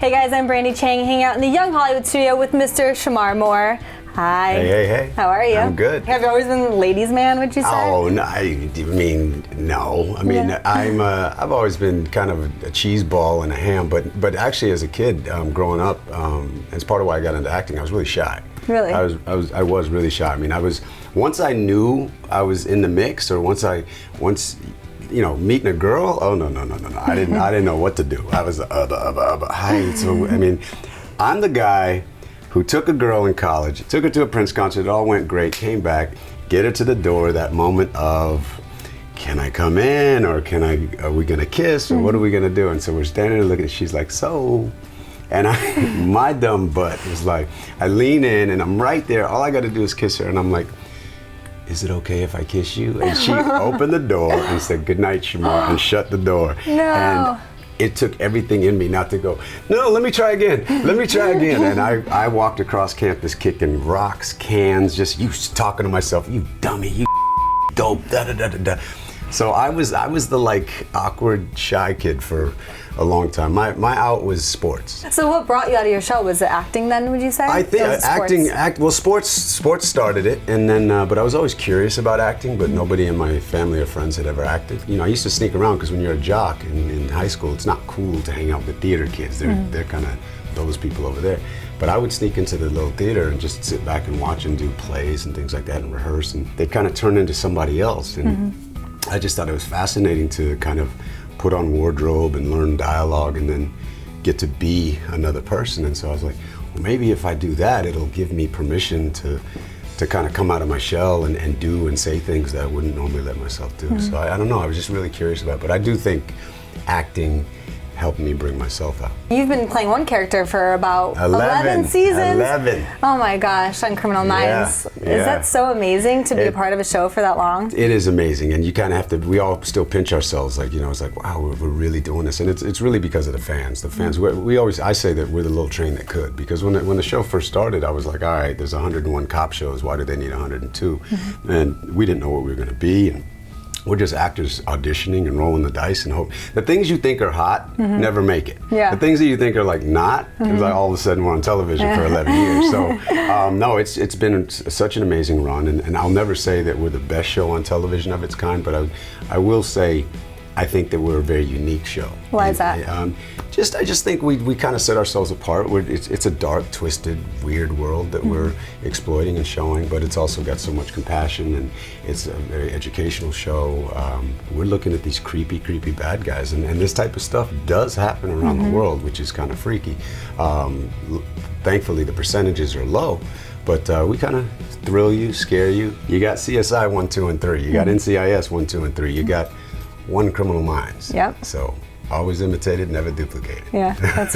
Hey guys, I'm Brandy Chang, hanging out in the Young Hollywood studio with Mr. Shemar Moore. Hi. Hey. How are you? I'm good. Have you always been a ladies' man, would you say? Oh, no, no. I've always been kind of a cheese ball and a ham, but actually as a kid, growing up, as part of why I got into acting, I was really shy. Really? I was really shy. I mean, once I knew I was in the mix, or once meeting a girl, oh no. I didn't know what to do. I was I'm the guy who took a girl in college, took her to a Prince concert, it all went great, came back, get her to the door, that moment of, can I come in, or are we gonna kiss, or what are we gonna do? And so we're standing there looking, she's like, so, and my dumb butt was like, I lean in and I'm right there, all I gotta do is kiss her, and I'm like, is it okay if I kiss you? And she opened the door and said, good night, Shemar, and shut the door. No. And it took everything in me not to go, no, let me try again. And I walked across campus kicking rocks, cans, just talking to myself, you dummy, you dope, da. So I was the like awkward, shy kid for a long time. My out was sports. So what brought you out of your show? Was it acting then, would you say? I think sports started it, and then, but I was always curious about acting, but nobody in my family or friends had ever acted. You know, I used to sneak around, because when you're a jock in high school, it's not cool to hang out with the theater kids. They're kind of those people over there. But I would sneak into the little theater and just sit back and watch and do plays and things like that and rehearse, and they kind of turn into somebody else. And I just thought it was fascinating to kind of put on wardrobe and learn dialogue and then get to be another person. And so I was like, well, maybe if I do that, it'll give me permission to kind of come out of my shell and do and say things that I wouldn't normally let myself do. So I don't know, I was just really curious about it. But I do think acting helped me bring myself out. You've been playing one character for about 11 seasons. 11. Oh my gosh, on Criminal Minds. Yeah. Is that so amazing to be a part of a show for that long? It is amazing, and you kind of have to, we all still pinch ourselves, like, it's like, wow, we're really doing this. And it's really because of the fans. The fans, I say that we're the little train that could, because when the show first started, I was like, all right, there's 101 cop shows, why do they need 102? And we didn't know what we were gonna be, and we're just actors auditioning and rolling the dice and hope. The things you think are hot never make it. Yeah. The things that you think are like not, it's like all of a sudden we're on television for 11 years. So no, it's been such an amazing run, and I'll never say that we're the best show on television of its kind, but I will say I think that we're a very unique show. Why is that? I just think we kind of set ourselves apart. It's a dark, twisted, weird world that we're exploiting and showing, but it's also got so much compassion, and it's a very educational show. We're looking at these creepy bad guys, and this type of stuff does happen around the world, which is kind of freaky. Thankfully, the percentages are low, but we kind of thrill you, scare you. You got CSI 1, 2, and 3. You got NCIS 1, 2, and 3. You got One Criminal Minds. Yep. So always imitated, never duplicated. Yeah, that's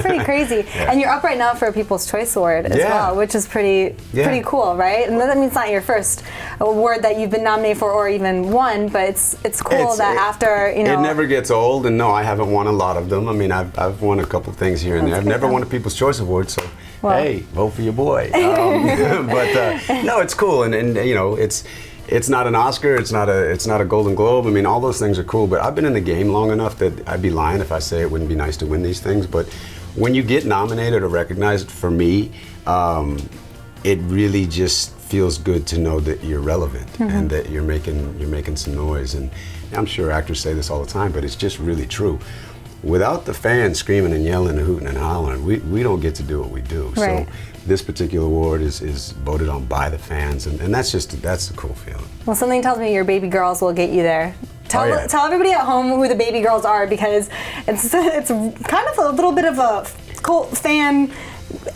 pretty crazy. Yeah. And you're up right now for a People's Choice Award as well, which is pretty cool, right? And that means it's not your first award that you've been nominated for or even won, but it's cool that after, It never gets old, and no, I haven't won a lot of them. I mean, I've won a couple things here and there. I've never won a People's Choice Award, so hey, vote for your boy. But no, it's cool, and it's not an Oscar, it's not a Golden Globe. I mean, all those things are cool, but I've been in the game long enough that I'd be lying if I say it wouldn't be nice to win these things. But when you get nominated or recognized, for me, it really just feels good to know that you're relevant and that you're making some noise. And I'm sure actors say this all the time, but it's just really true. Without the fans screaming and yelling and hooting and hollering, we don't get to do what we do. Right. So this particular award is voted on by the fans, and that's a cool feeling. Well, something tells me your baby girls will get you there. Tell everybody at home who the baby girls are, because it's kind of a little bit of a cult fan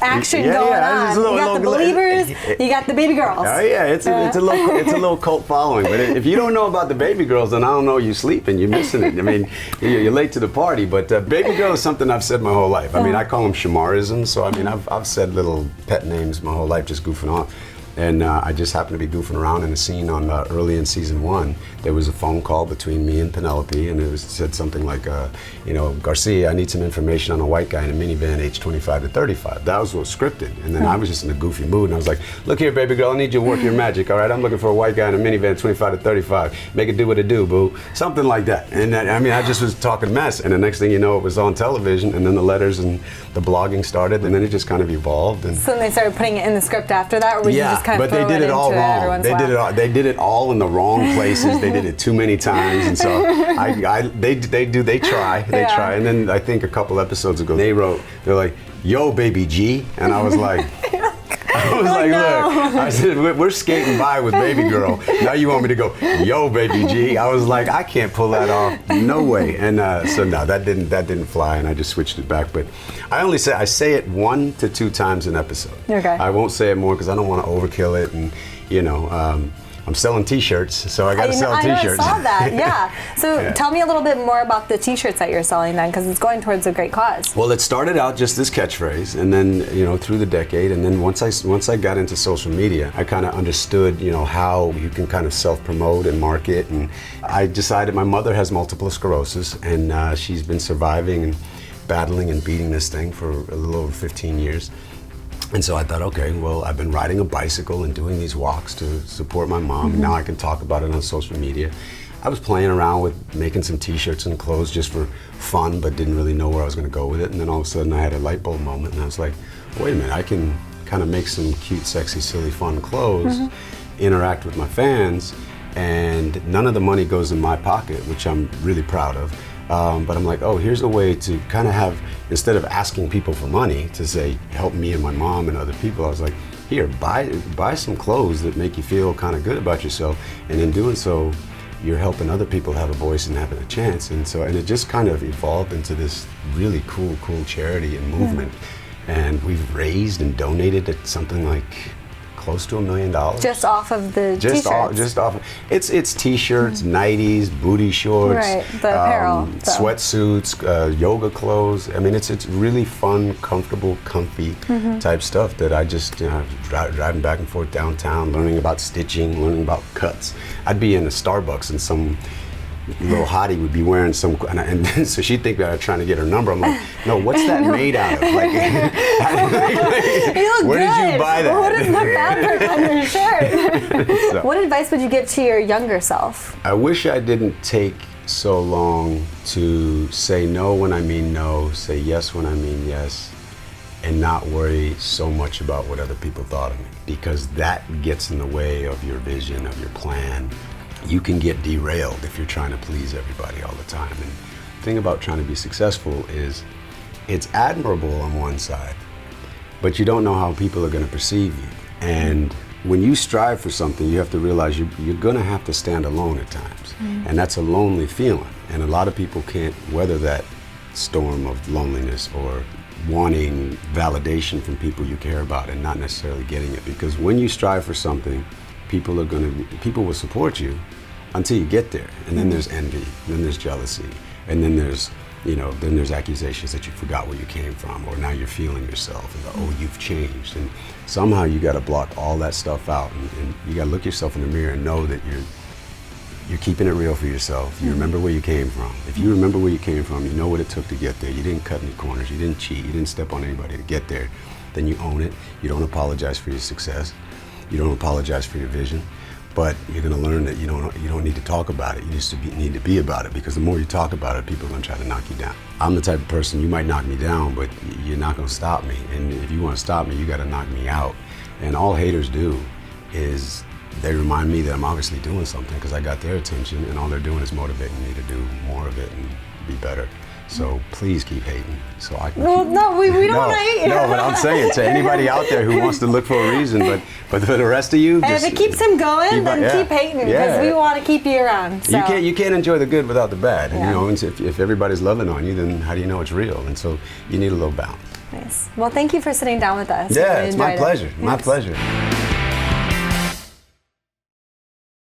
action going on. You got the believers, you got the baby girls. Oh yeah, it's a little cult following. But if you don't know about the baby girls, then I don't know you sleeping. You're missing it. I mean, you're late to the party. But baby girl is something I've said my whole life. I mean, I call them Shemarisms. So I mean, I've said little pet names my whole life, just goofing off. And I just happened to be goofing around in a scene on early in season 1. There was a phone call between me and Penelope, and it said something like, Garcia, I need some information on a white guy in a minivan, age 25 to 35. That was what was scripted. And then I was just in a goofy mood, and I was like, look here, baby girl, I need you to work your magic, all right? I'm looking for a white guy in a minivan, 25 to 35. Make it do what it do, boo. Something like that. And I just was talking mess, and the next thing you know, it was on television, and then the letters and the blogging started, and then it just kind of evolved. And so they started putting it in the script after that, or would you just kind of but they did it all wrong. They did it all in the wrong places. They did it too many times, and so they try. And then I think a couple episodes ago they're like, yo, baby G, and I was like. Look, I said, we're skating by with baby girl. Now you want me to go, yo, baby G? I was like, I can't pull that off. No way. And so no, that didn't fly, and I just switched it back. But I say it 1 to 2 times an episode. Okay. I won't say it more because I don't want to overkill it, and I'm selling T-shirts, so I got to sell T-shirts. I saw that, yeah. So tell me a little bit more about the T-shirts that you're selling then, because it's going towards a great cause. Well, it started out just this catchphrase, and then through the decade, and then once I got into social media, I kind of understood how you can kind of self-promote and market, and I decided my mother has multiple sclerosis, and she's been surviving and battling and beating this thing for a little over 15 years. And so I thought, okay, well, I've been riding a bicycle and doing these walks to support my mom. Mm-hmm. Now I can talk about it on social media. I was playing around with making some T-shirts and clothes just for fun, but didn't really know where I was going to go with it. And then all of a sudden I had a light bulb moment, and I was like, wait a minute, I can kind of make some cute, sexy, silly, fun clothes, interact with my fans, and none of the money goes in my pocket, which I'm really proud of. But I'm like, oh, here's a way to kind of have, instead of asking people for money to say, help me and my mom and other people, I was like, here, buy some clothes that make you feel kind of good about yourself. And in doing so, you're helping other people have a voice and having a chance. And it just kind of evolved into this really cool charity and movement. Yeah. And we've raised and donated something like close to $1 million. Just off of the T-shirts? Just off of, it's T-shirts, nighties, booty shorts, right, the apparel, sweatsuits, yoga clothes. I mean, it's really fun, comfortable, comfy type stuff that I just, driving back and forth downtown, learning about stitching, learning about cuts. I'd be in a Starbucks and some little hottie would be wearing some, and so she'd think that I'm trying to get her number. I'm like, no, what's that made out of? Like, you look where good. Did you buy that? What is the fabric on your shirt? So, what advice would you give to your younger self? I wish I didn't take so long to say no when I mean no, say yes when I mean yes, and not worry so much about what other people thought of me, because that gets in the way of your vision, of your plan. You can get derailed if you're trying to please everybody all the time. And the thing about trying to be successful is it's admirable on one side, but you don't know how people are going to perceive you. And when you strive for something, you have to realize you're going to have to stand alone at times. And that's a lonely feeling. And a lot of people can't weather that storm of loneliness or wanting validation from people you care about and not necessarily getting it. Because when you strive for something, people will support you until you get there, and then there's envy, then there's jealousy, and then there's accusations that you forgot where you came from, or now you're feeling yourself, and oh, you've changed, and somehow you got to block all that stuff out, and you got to look yourself in the mirror and know that you're keeping it real for yourself. You remember where you came from. If you remember where you came from, you know what it took to get there. You didn't cut any corners, you didn't cheat, you didn't step on anybody to get there. Then you own it. You don't apologize for your success. You don't apologize for your vision, but you're going to learn that you don't need to talk about it. You just need to be about it, because the more you talk about it, people are going to try to knock you down. I'm the type of person, you might knock me down, but you're not going to stop me. And if you want to stop me, you got to knock me out. And all haters do is they remind me that I'm obviously doing something, because I got their attention, and all they're doing is motivating me to do more of it and be better. So please keep hating, so I can. Well, no, we don't want to hate you. No, but I'm saying to anybody out there who wants to look for a reason, but for the rest of you, if it keeps him going, then keep hating, because we want to keep you around. So. You can't enjoy the good without the bad, and if everybody's loving on you, then how do you know it's real? And so you need a little balance. Nice. Well, thank you for sitting down with us. Yeah, it's my pleasure. My pleasure.